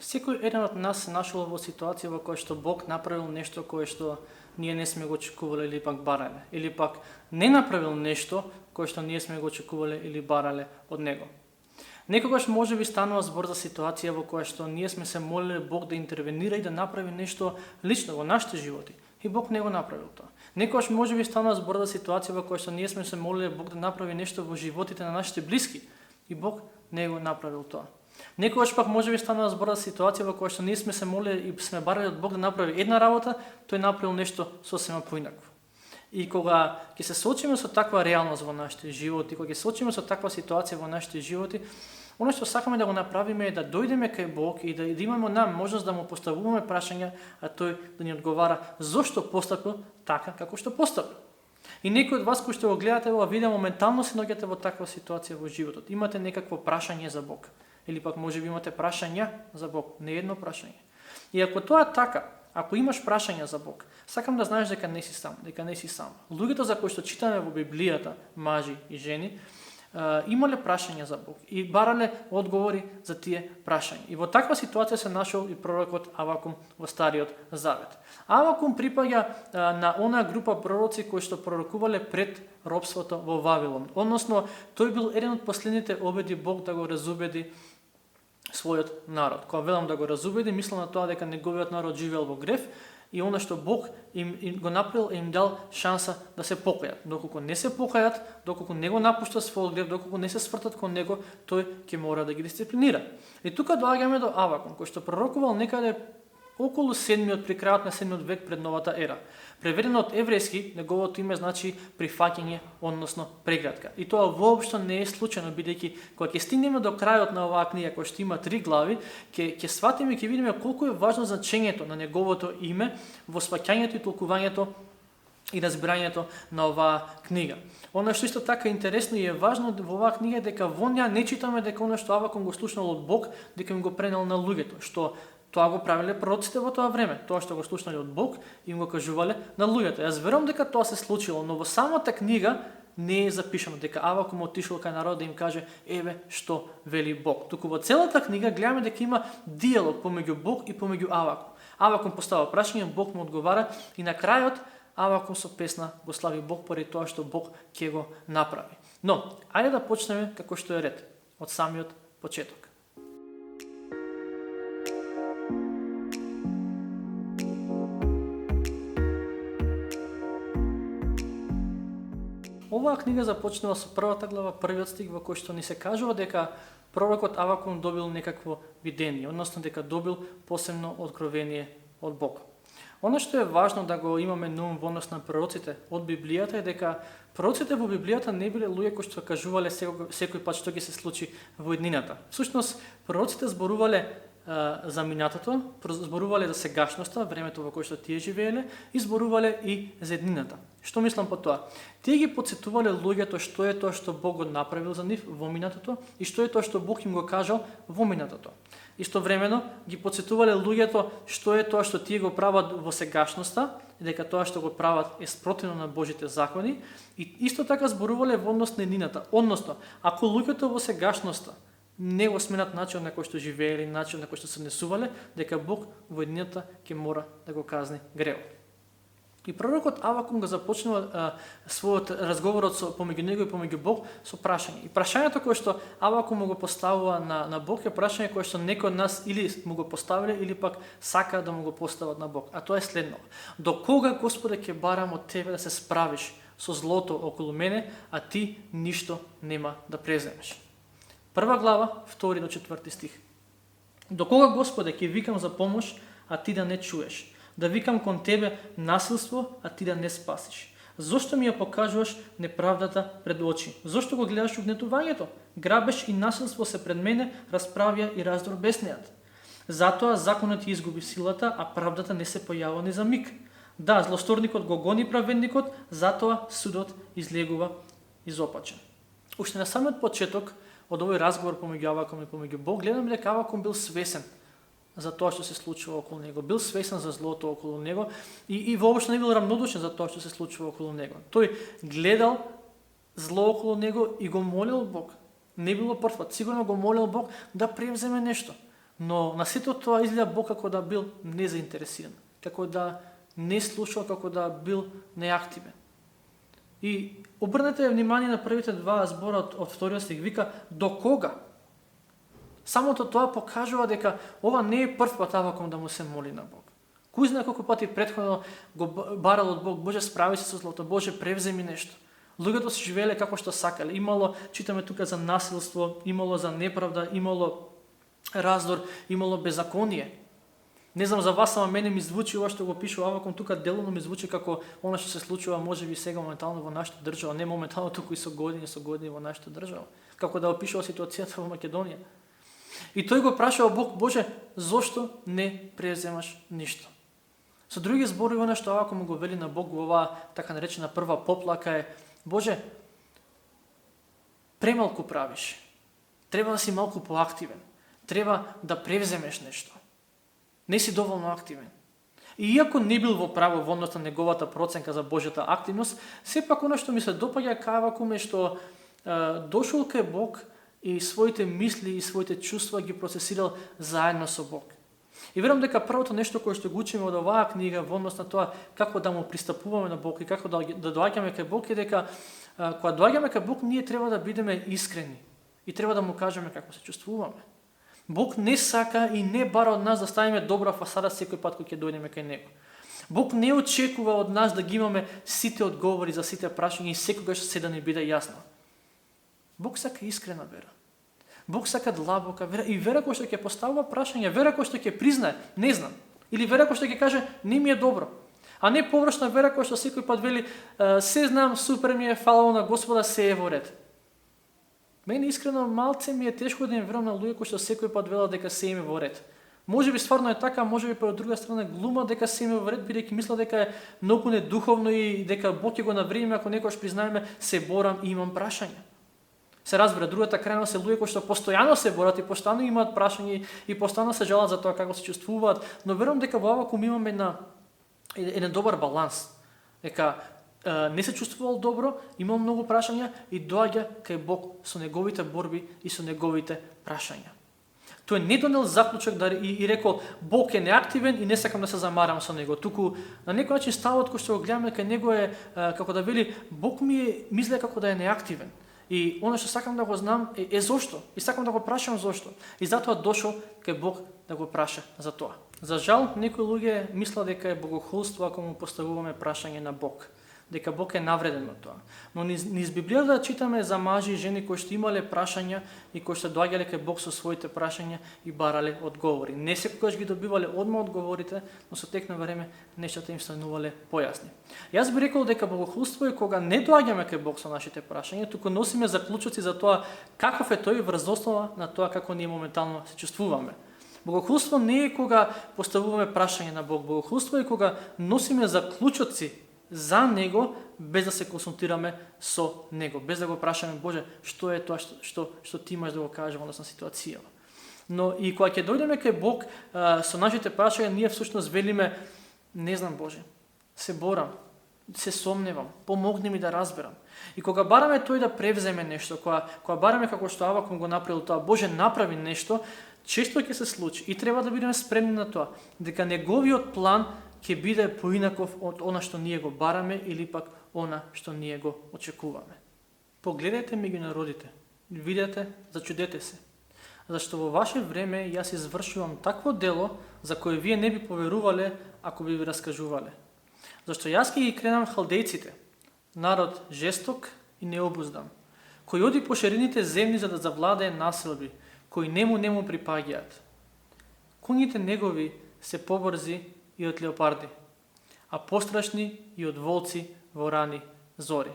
Секој еден од нас се нашол во ситуација во која што Бог направил нешто кое што ние не сме го очекувале или пак барале, или пак не направил нешто кое што ние сме го очекувале или барале од Него. Некогаш може би станува збор за ситуација во која што ние сме се молеле Бог да интервенира и да направи нешто лично во нашите животи. И Бог не го направил тоа. Некогаш може би станува збор за ситуација во која што ние сме се молеле Бог да направи нешто во животите на нашите блиски. И Бог не го направил тоа. Некогаш пак може би станува збор за ситуација во која што ние сме се молеле и сме барали од Бог да направи една работа, тој направил нешто сосема поинакво. И кога ќе се соочиме со таква реалност во нашите животи, кога ќе се соочиме со таква ситуација во нашите животи, оно што сакаме да го направиме е да дојдеме кај Бог и да имаме можност да му поставуваме прашања, а тој да ни одговара зошто постапил така како што постапил. И некои од вас кои што го гледате ова видео моментално се наоѓате во таква ситуација во животот. Имате некакво прашање за Бог или пак можеби имате прашања за Бог, не едно прашање. И ако тоа е така, ако имаш прашања за Бог, сакам да знаеш дека не си сам, Луѓето за кои што читаме во Библијата, мажи и жени, имале прашања за Бог и барале одговори за тие прашања. И во таква ситуација се нашол и пророкот Авакум во Стариот Завет. Авакум припаѓа на онаа група пророци кои што пророкувале пред робството во Вавилон. Односно, тој бил еден од последните обеди Бог да го разубеди својот народ. Кога велам да го разубеди, мислам на тоа дека неговиот народ живеел во грев и она што Бог им го направил им дал шанса да се покајат. Доколку не се покајат, доколку не го напуштат својот грев, доколку не се свртат кон него, тој ќе мора да ги дисциплинира. И тука доаѓаме до Авакум, кој што пророкувал некаде околу при крајот на 7 век пред новата ера. Преведено од еврејски, неговото име значи прифаќање, односно прегратка. И тоа воопшто не е случајно, бидејќи кога ќе стигнеме до крајот на оваа книга, која што има 3 глави, ќе сватиме и ќе видиме колку е важно значењето на неговото име во сваќањето и толкувањето и разбирањето на оваа книга. Она што исто така интересно и е важно во оваа книга е дека во неа не читаме дека она што Авакум го слушнал од Бог, дека им го пренел на луѓето, што тоа го правеле пророците во тоа време, тоа што го слушнале од Бог, им го кажувале на луѓето. Јас верувам дека тоа се случило, но во самата книга не е запишано дека Авакум отишол кај народот да им каже еве што вели Бог. Туку во целата книга гледаме дека има диалог помеѓу Бог и помеѓу Авакум. Авакум постава прашање, Бог му одговара и на крајот Авакум со песна го слави Бог поради тоа што Бог ќе го направи. Но, ајде да почнеме како што е ред, од самиот почеток. Оваа книга започнува со првата глава, првиот стих во кој што ни се кажува дека пророкот Авакум добил некакво видение, односно дека добил посебно откровение од Бог. Оно што е важно да го имаме на ум во однос на пророците од Библијата е дека пророците во Библијата не биле луѓе кои што кажувале секој пат што ќе се случи во иднината. Всушност, пророците зборувале за минатото, зборувале за сегашноста, времето во кое што тие живееле, и зборувале и за иднината. Што мислам по тоа? Тие ги потсетувале луѓето што е тоа што Бог го направил за нив во минатото и што е тоа што Бог им го кажал во минатото. Истовремено ги потсетувале луѓето што е тоа што тие го прават во сегашноста и дека тоа што го прават е спротивно на Божите закони и исто така зборувале во однос на иднината. Односно, ако луѓето во сегашноста не го сменат начин на кој што живееле, начин на кој што се однесувале, дека Бог во иднината ќе мора да го казни гревот. И пророкот Авакум го започнува својот разговорот помеѓу него и помеѓу Бог со прашање. И прашањето кое што Авакум му го поставува на Бог е прашање кое што некој од нас или му го поставиле или пак сака да му го постават на Бог. А тоа е следно: до кога, Господе, ќе барам од тебе да се справиш со злото околу мене, а ти ништо нема да преземеш? Прва глава, 2 до 4 стих. До кога, Господе, ќе викам за помош, а ти да не чуеш? Да викам кон тебе насилство, а ти да не спасиш? Зошто ми ја покажуваш неправдата пред очи? Зошто го гледаш угнетувањето? Грабеж и насилство се пред мене, расправја и раздор беснеат. Затоа законот ја изгуби силата, а правдата не се појавува ни за миг. Да, злосторникот го гони праведникот, затоа судот излегува изопачен. Уште на самиот почеток од овој разговор помеѓу Авакум и помеѓу Бог, гледаме дека Авакум бил свесен за тоа што се случува околу него, бил свесен за злото околу него и воопшто не бил рамнодушен за тоа што се случува околу него. Тој гледал зло околу него и го молил Бог. Не било прв пат, сигурно го молил Бог да превземе нешто. Но на сето тоа изгледа Бог како да бил незаинтересиран, како да не слушал, како да бил неактивен. И обрнете внимание на првите два збора од вториот стих, вика до кога? Самото тоа покажува дека ова не е прв пат Авакум да му се моли на Бог. Кој знае колку пати претходно го барал од Бог, Боже справи се со злото, Боже превземи нешто. Луѓето се живееле како што сакале. Имало, читаме тука за насилство, имало за неправда, имало раздор, имало беззаконие. Не знам за вас, ама мене ми звучи ова што го пишува Авакум тука, делно ми звучи како она што се случува можеби сега моментално во нашата држава, не моментално туку и со години во нашата држава. Како да опишува ситуацијата во Македонија. И тој го прашува Бог, Боже, зошто не преземаш ништо? Со други зборови, она што Авакум го вели на Бог во оваа така наречена прва поплака е, Боже, премалку правиш. Треба да си малку поактивен. Треба да превземеш нешто. Не си доволно активен. И иако не бил во право во однос на неговата проценка за Божјата активност, сепак она што ми се допаѓа кај Авакум е што дошол кај Бог и своите мисли и своите чувства ги процесирал заедно со Бог. И верувам дека првото нешто кое што го учиме од оваа книга во однос на тоа како да му пристапуваме на Бог и како да доаѓаме кај Бог е дека кога доаѓаме кај Бог ние треба да бидеме искрени и треба да му кажеме како се чувствуваме. Бог не сака и не бара од нас да ставиме добра фасада секој пат кога ќе дојдеме кај Него. Бог не очекува од нас да ги имаме сите одговори за сите прашања и секогаш се да ни биде јасно. Бог сака искрена вера. Бог сака длабока вера и вера која што ќе поставува прашања, вера која што ќе признае, не знам, или вера која што ќе каже не ми е добро. А не површна вера која што секој пат вели се знам, супер ми е, фала на Господа, се е во ред. Мене искрено малце ми е тешко да им верувам на луѓе кои што секој пат велат дека се им е во ред. Може би стварно е така, може би по друга страна глума дека се им е во ред, бидејќи мисла дека е многу недуховно и дека Бог ќе го навреди ако некојаш признаеме се борам и имам прашања. Се разбира, другата крајност се луѓе кои што постојано се борат и постојано имаат прашања и постојано се жалат за тоа како се чувствуваат, но верувам дека во Авакум имаме еден добар баланс. Дека не се чувствувал добро, имал многу прашања и доаѓа кај Бог со неговите борби и со неговите прашања. Тој не донел заклучок и рекол Бог е неактивен и не сакам да се замарам со него. Туку на некој начин ставот кој што го гледаме кај него е како да вели Бог мисле како да е неактивен. И оно што сакам да го знам е зошто. И сакам да го прашам зошто. И затоа дошол кај Бог да го праша за тоа. За жал, некои луѓе мислат дека е богохулство ако му поставуваме прашање на Бог. Дека Бог е навреден од тоа. Но низ Библијата читаме за мажи и жени кои што имале прашања и кои што доаѓале кај Бог со своите прашања и барале одговори. Не секогаш ги добивале одма одговорите, но со тек на време нештата им станувале појасни. Јас би рекол дека богохулство е кога не доаѓаме кај Бог со нашите прашања, туку носиме заклучоци за тоа каков е тој врз основа на тоа како ние моментално се чувствуваме. Богохулство не е кога поставуваме прашање на Бог. Богохулство е кога носиме заклучоци за Него, без да се консултираме со Него, без да го прашаме, Боже, што е тоа што ти имаш да го кажеш во однос на ситуацијава. Но и кога ќе дојдеме кај Бог со нашите прашања, ние всушност велиме, не знам Боже, се борам, се сомневам, помогни ми да разберам. И кога бараме тој да превземе нешто, кога бараме како што Авакум го направил тоа, Боже, направи нешто, често ќе се случи и треба да бидеме спремни на тоа, дека неговиот план ќе биде поинаков од она што ние го бараме или пак она што ние го очекуваме. Погледете меѓу народите, видете, зачудете се. Зашто во ваше време јас извршувам такво дело за кое вие не би поверувале ако би ви раскажувале. Зашто јас ќе ги кренам халдејците, народ жесток и необуздан, кој оди по ширините земји за да завладее населби, кои нему припаѓаат. Коњите негови се побрзи и од леопарди, а пострашни и од волци во рани зори.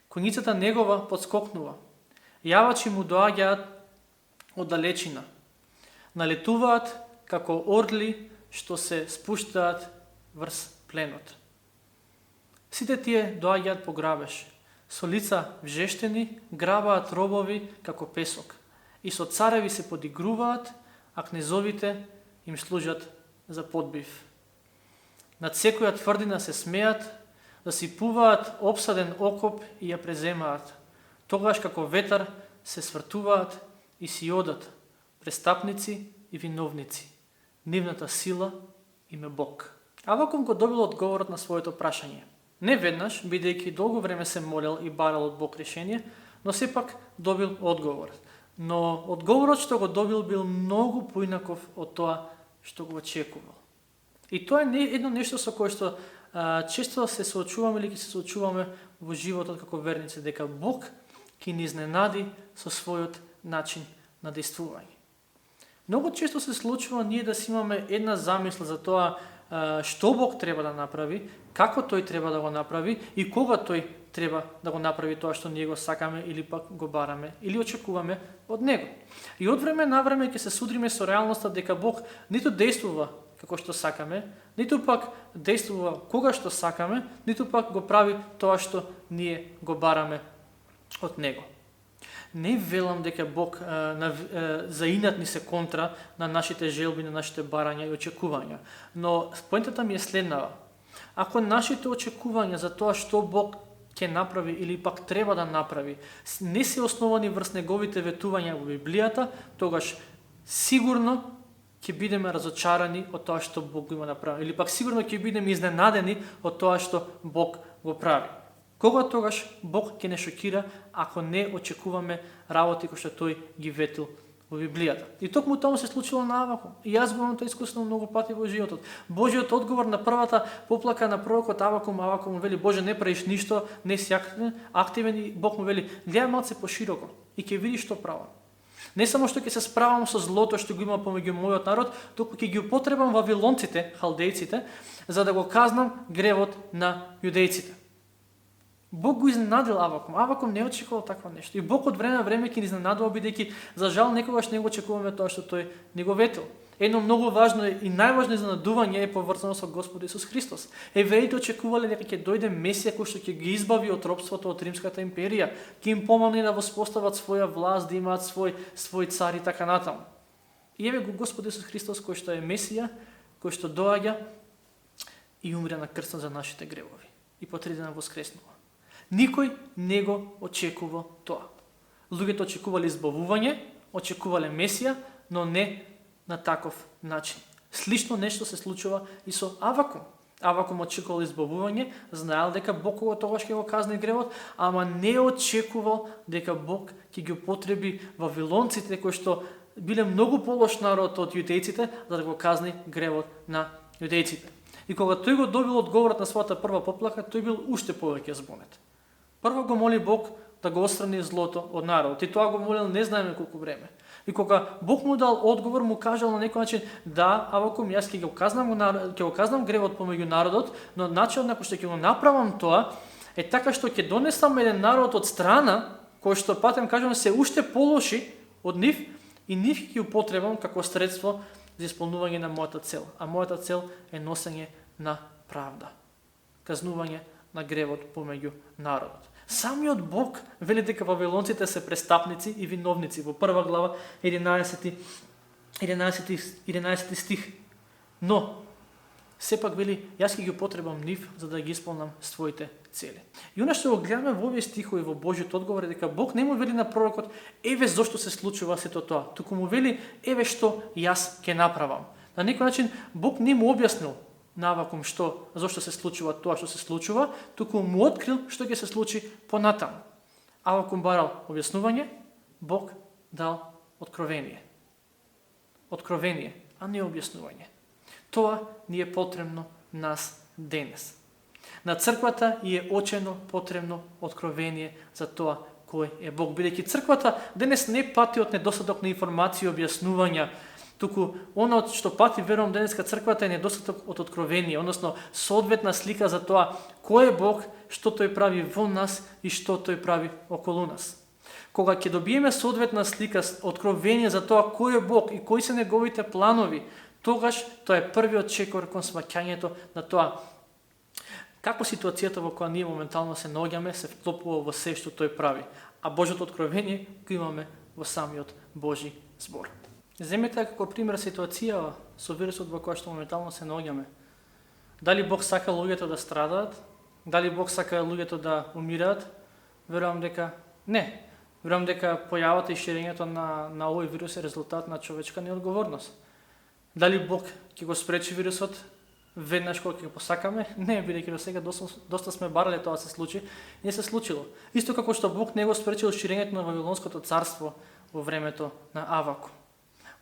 Коњицата негова подскокнува, јавачи му доаѓаат од далечина, налетуваат како орли што се спуштаат врз пленот. Сите тие доаѓаат по грабеж, со лица вжештени, грабаат робови како песок, и со цареви се подигруваат, а кнезовите им служат за подбив. Над секоја тврдина се смеат, да си пуваат обсаден окоп и ја преземаат. Тогаш како ветар се свртуваат и си одат, престапници и виновници. Нивната сила им е Бог. Авакум го добил одговорот на своето прашање. Не веднаш, бидејќи долго време се молел и барал од Бог решение, но сепак добил одговор. Но одговорот што го добил бил многу поинаков од тоа што го очекувал. И тоа е едно нешто со кое што често се соочуваме или ќе се соочуваме во животот како верници, дека Бог ќе ни изненади со својот начин на действување. Многу често се случува ние да си имаме една замисла за тоа што Бог треба да направи, како тој треба да го направи и кога тој треба да го направи тоа што ние го сакаме или пак го бараме или очекуваме од него. И од време на време ќе се судриме со реалноста дека Бог ниту действува како што сакаме, ниту пак действува кога што сакаме, ниту пак го прави тоа што ние го бараме од него. Не велам дека Бог заинат ни се контра на нашите желби, на нашите барања и очекувања, но поентата ми е следнава. Ако нашите очекувања за тоа што Бог ќе направи или пак треба да направи не се основани врз неговите ветувања во Библијата, тогаш сигурно ќе бидеме разочарани од тоа што Бог го има направи, или пак сигурно ќе бидеме изненадени од тоа што Бог го прави. Кога тогаш Бог ќе не шокира ако не очекуваме работи кои што тој ги ветил во Библијата. И токму тоа се случило на Авакум. И јас го имам тоа искусно многу пати во животот. Божиот одговор на првата поплака на пророкот Авакум му вели: Боже, не правиш ништо, не си активен, и Бог му вели: гледај малце пошироко и ќе видиш што правам. Не само што ќе се справам со злото што го има помеѓу мојот народ, туку ќе ги употребам вавилонците, халдејците, за да го казнам гревот на јудејците. Бог го изненадил Авакум. Авакум не очекувал такво нешто. И Бог од време на време ќе ни изненадува, бидејќи за жал некогаш не го очекуваме тоа што тој ни го ветил. Едно многу важно и најважно изненадување е поврзано со Господ Исус Христос. Евреите очекувале дека ќе дојде Месија кој што ќе ги избави од робството од Римската империја, ќе им помогне да воспостават своја власт, да имаат свој цар и така натаму. И еве го Господ Исус Христос кој што е Месија, кој што доаѓа и умре на крстот за нашите гревови и по 3 дена воскреснува. Никој не го очекува тоа. Луѓето очекувале избавување, очекувале Месија, но не на таков начин. Слично нешто се случува и со Авакум. Авакум очекувал избавување, знаел дека Бог го тогаш ќе го казни гревот, ама не очекувал дека Бог ќе ги употреби вавилонците кои што биле многу полош народ од јудејците, за да го казни гревот на јудејците. И кога тој го добил одговорот на својата прва поплака, тој бил уште повеќе збунет. Прво го моли Бог да го отстрани злото од народот. И тоа го молил не знаеме колку време. И кога Бог му дал одговор, му кажал на некој начин: да, Авакум, јас ќе го казнам гревот помеѓу народот, но начинот на кој што ќе го направам тоа е така што ќе донесам еден народ од страна кој што патем кажам се уште полоши од нив и нив ќе употребам како средство за исполнување на мојата цел. А мојата цел е носење на правда. Казнување на гревот помеѓу народот. Самиот Бог вели дека вавилонците се престапници и виновници во 1 глава 11 стих. Но сепак вели: јас ќе ги употребам нив за да ги исполнам своите цели. И она што го гледаме во овие стихови во Божјиот одговор е дека Бог не му вели на пророкот: еве зошто се случува сето тоа, туку му вели: еве што јас ќе направам. На некој начин Бог не му објаснил на Авакум зошто се случува тоа што се случува, туку му открил што ќе се случи понатаму. Авакум барал објаснување, Бог дал откровение. Откровение, а не објаснување. Тоа ни е потребно нас денес. На црквата е очено потребно откровение за тоа кој е Бог, бидејќи црквата денес не пати од недостаток на информации и објаснувања, туку оно што пати, верувам, денеска црквата е недостаток од откровение, односно соодветна слика за тоа кој е Бог, што тој прави во нас и што тој прави околу нас. Кога ќе добиеме соодветна слика, откровение за тоа кој е Бог и кои се неговите планови, тогаш тоа е првиот чекор кон сваќањето на тоа како ситуацијата во која ние моментално се наоѓаме се вклопува во се што тој прави, а Божјото откровение го имаме во самиот Божји збор. Земете како пример ситуација со вирусот во која што моментално се наоѓаме. Дали Бог сака луѓето да страдаат? Дали Бог сака луѓето да умираат? Верувам дека не. Верувам дека појавата и ширењето на овој вирус е резултат на човечка неодговорност. Дали Бог ќе го спречи вирусот веднаш кога ќе го посакаме? Не, бидејќи до сега доста сме барале тоа се случи, не се случило. Исто како што Бог не го спречил ширењето на Вавилонското царство во времето на Авакум.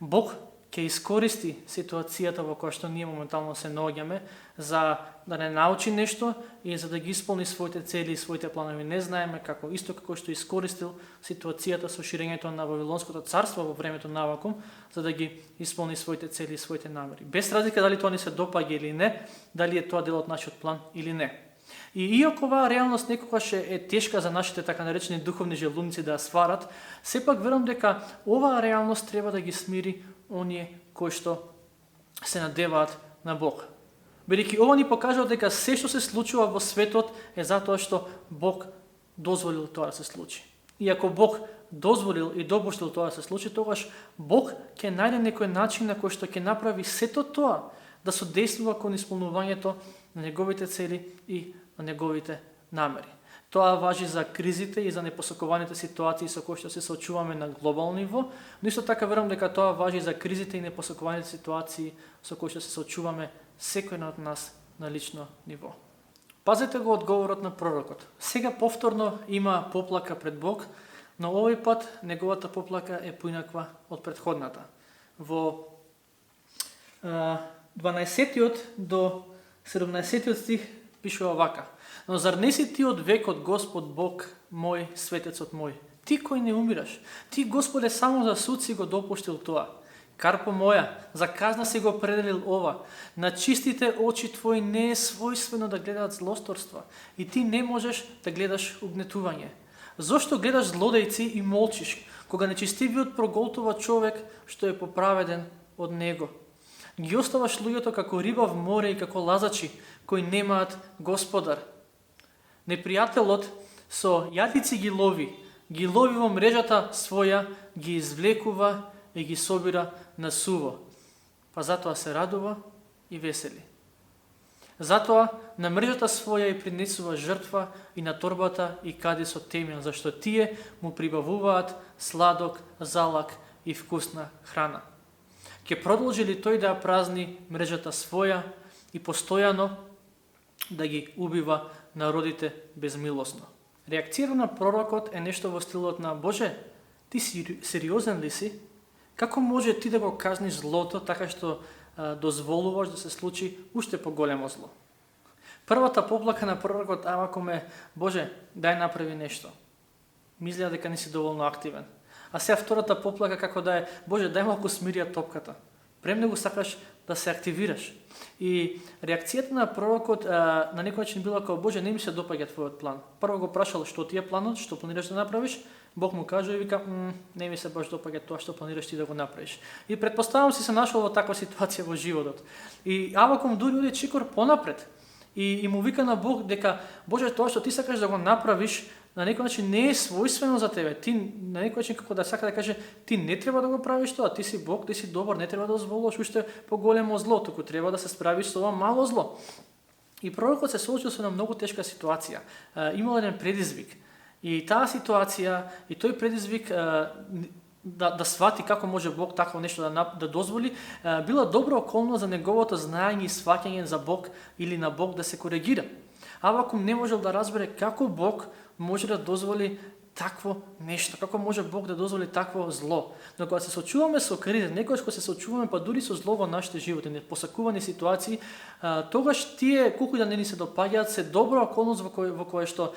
Бог ќе искористи ситуацијата во која што ние моментално се наоѓаме за да не научи нешто и за да ги исполни своите цели и своите планови. Не знаеме како, исто како што искористил ситуацијата со ширењето на Вавилонското царство во времето на Авакум, за да ги исполни своите цели и своите намери. Без разлика дали тоа ни се допаѓа или не, дали е тоа дел од нашиот план или не. И иако оваа реалност некогаш е тешка за нашите така наречени духовни желудници да ја сварат, сепак верувам дека оваа реалност треба да ги смири оние кои што се надеваат на Бог. Бидејќи ова ни покажува дека се што се случува во светот е затоа што Бог дозволил тоа да се случи. И ако Бог дозволил и допуштил тоа да се случи, тогаш Бог ќе најде некој начин на кој што ќе направи сето тоа да содействува кон исполнувањето на неговите цели и на неговите намери. Тоа важи за кризите и за непосакуваните ситуации со кои што се соочуваме на глобално ниво, но исто така верувам дека тоа важи за кризите и непосакуваните ситуации со кои што се соочуваме секој од нас на лично ниво. Пазете го одговорот на пророкот. Сега повторно има поплака пред Бог, но овој пат неговата поплака е поинаква од претходната. Во 12 до 17 стих пишува вака: Но зар не си ти од векот, Господ Бог мој, светецот мој? Ти кој не умираш, ти, Господе, само за суд си го допуштил тоа. Карпо моја, за казна си го пределил ова. На чистите очи твои не е својствено да гледаат злосторства и ти не можеш да гледаш угнетување. Зошто гледаш злодејци и молчиш, кога нечистивиот проголтува човек што е поправеден од него? Ги оставаш луѓето како риба в море и како лазачи кои немаат господар. Непријателот со јатици ги лови во мрежата своја, ги извлекува и ги собира на суво, па затоа се радува и весели. Затоа на мрежата своја и принесува жртва и на торбата и кади со темјан, зашто тие му прибавуваат сладок, залак и вкусна храна. Ке продолжи ли тој да ја празни мрежата своја и постојано да ги убива народите безмилосно? Реакцијата на пророкот е нешто во стилот на: Боже, ти сериозен ли си? Како може ти да го казниш злото така што дозволуваш да се случи уште поголемо зло? Првата поплака на пророкот Авакум е: Боже, дај направи нешто. Мислеа дека не си доволно активен. А сега втората поплака како да е: Боже, дај малку смирија топката. Премногу сакаш да се активираш. И реакцијата на пророкот на некој начин била како: Боже, не ми се допаѓа твојот план. Прво го прашал што ти е планот, што планираш да направиш. Бог му кажа и вика: не ми се баш допаѓа тоа што планираш ти да го направиш. И претпоставам си се нашол во таква ситуација во животот. И Авакум дури оди чекор понапред. И му вика на Бог дека: Боже, тоа што ти сакаш да го направиш, на некој начин не е својствено за тебе. Ти на некој начин како да сака да каже: ти не треба да го правиш тоа, ти си Бог, ти си добар, не треба да дозволуваш уште поголемо зло, туку треба да се справиш со ова мало зло. И пророкот се соочил со една многу тешка ситуација. Имал еден предизвик. И таа ситуација и тој предизвик да свати како може Бог такво нешто да дозволи, била добра околност за неговото знаење и сваќање за Бог или на Бог да се коригира. Авакум не можел да разбере како Бог може да дозволи такво нешто, како може Бог да дозволи такво зло. Но кога се соочуваме со кризи, некогаш кога се соочуваме па дури со зло во нашите животи, непосакувани ситуации, тогаш тие, колку да не ни се допаѓаат, се добра околност во која што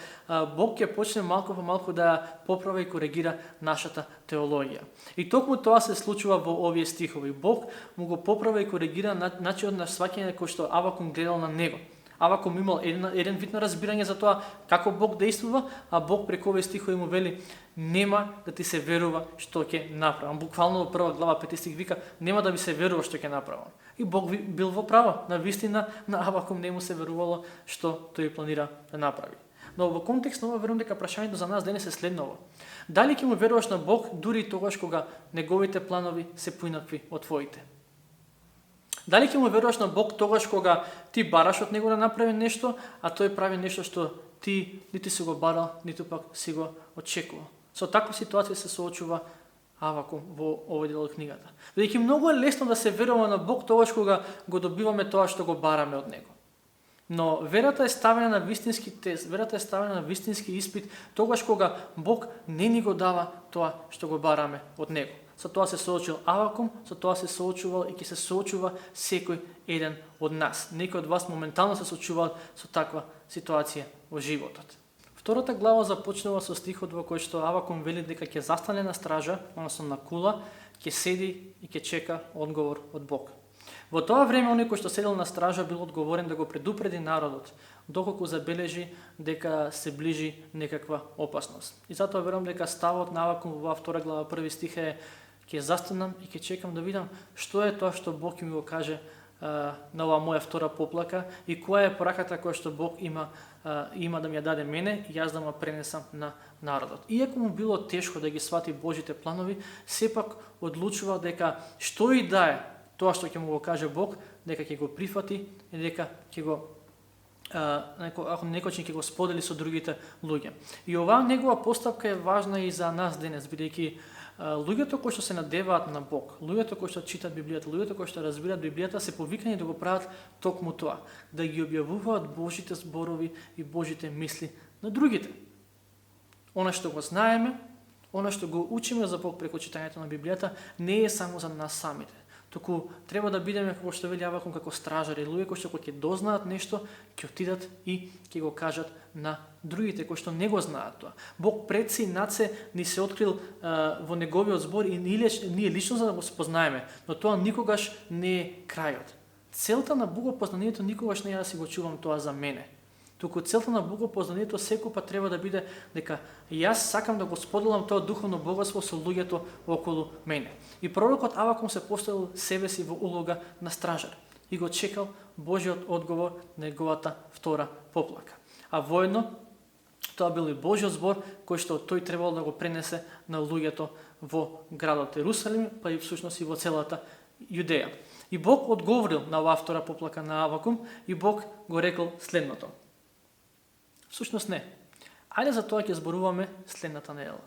Бог ќе почне малку по малку да поправи и коригира нашата теологија. И токму тоа се случува во овие стихови. Бог му го поправи и коригира начинот на сваќање кој што Авакум гледал на него. Авакум имал еден вид на разбирање за тоа како Бог действува, а Бог преку овие стихови му вели: нема да ти се верува што ќе направам. Буквално во прва глава 5 стих вика: нема да ми се верува што ќе направам. И Бог бил во право. На вистина на Авакум не му се верувало што тој планира да направи. Но во контекст на ова верувам дека прашањето за нас денес е следново: дали ќе му веруваш на Бог дури и тогаш кога неговите планови се поинакви од твоите? Дали ќе му веруваш на Бог тогаш кога ти бараш од него да направи нешто, а тој прави нешто што ти нити си го барал, ниту пак си го очекувал? Со таква ситуација се соочува Авакум во овој дел од книгата. Бидејќи многу е лесно да се верува на Бог тогаш кога го добиваме тоа што го бараме од Него. Но верата е ставена на вистински тест, верата е ставена на вистински испит тогаш кога Бог не ни го дава тоа што го бараме од Него. Со тоа се соочил Авакум, со тоа се соочувал и ќе се соочува секој еден од нас. Некој од вас моментално се соочувал со таква ситуација во животот. Втората глава започнува со стихот во кој што Авакум вели дека ќе застане на стража, односно на кула, ќе седи и ќе чека одговор од Бог. Во тоа време оној кој што седел на стража бил одговорен да го предупреди народот, доколку забележи дека се ближи некаква опасност. И затоа верувам дека ставот на Авакум во 2 глава 1 стих е: ќе застанам и ќе чекам да видам што е тоа што Бог ми го каже на оваа моја втора поплака и која е пораката која што Бог има да ми ја даде мене и јас да ма пренесам на народот. Иако му било тешко да ги свати Божите планови, сепак одлучува дека што и да е тоа што ќе му го каже Бог, дека ќе го прифати и дека ќе го ако некој ќе го сподели со другите луѓе. И оваа негова постапка е важна и за нас денес, бидејќи луѓето кои што се надеваат на Бог, луѓето кои што читат Библијата, луѓето кои што разбираат Библијата се повикани да го прават токму тоа, да ги објавуваат Божите зборови и Божите мисли на другите. Она што го знаеме, она што го учиме за Бог преку читањето на Библијата, не е само за нас самите. Туку треба да бидеме, како што вели Авакум, како стражари, луѓе кои што ќе дознаат нешто, ќе отидат и ќе го кажат на другите кои што не го знаат тоа. Бог пред се и над се ни се открил во неговиот збор и ние лично за да го спознаеме, но тоа никогаш не е крајот. Целта на богопознанието никогаш не е да си го чувам тоа за мене. Туку целта на богопознанието секогаш треба да биде дека јас сакам да го споделам тоа духовно богатство со луѓето околу мене. И пророкот Авакум се поставил себе си во улога на стражар и го чекал Божиот одговор на неговата втора поплака. А воедно тоа бил и Божиот збор кој што тој требало да го пренесе на луѓето во градот Ерусалим, па и всушност и во целата Јудеја. И Бог одговорил на оваа втора поплака на Авакум и Бог го рекол следното. Всушност не. Ајде за тоа ќе зборуваме следната недела.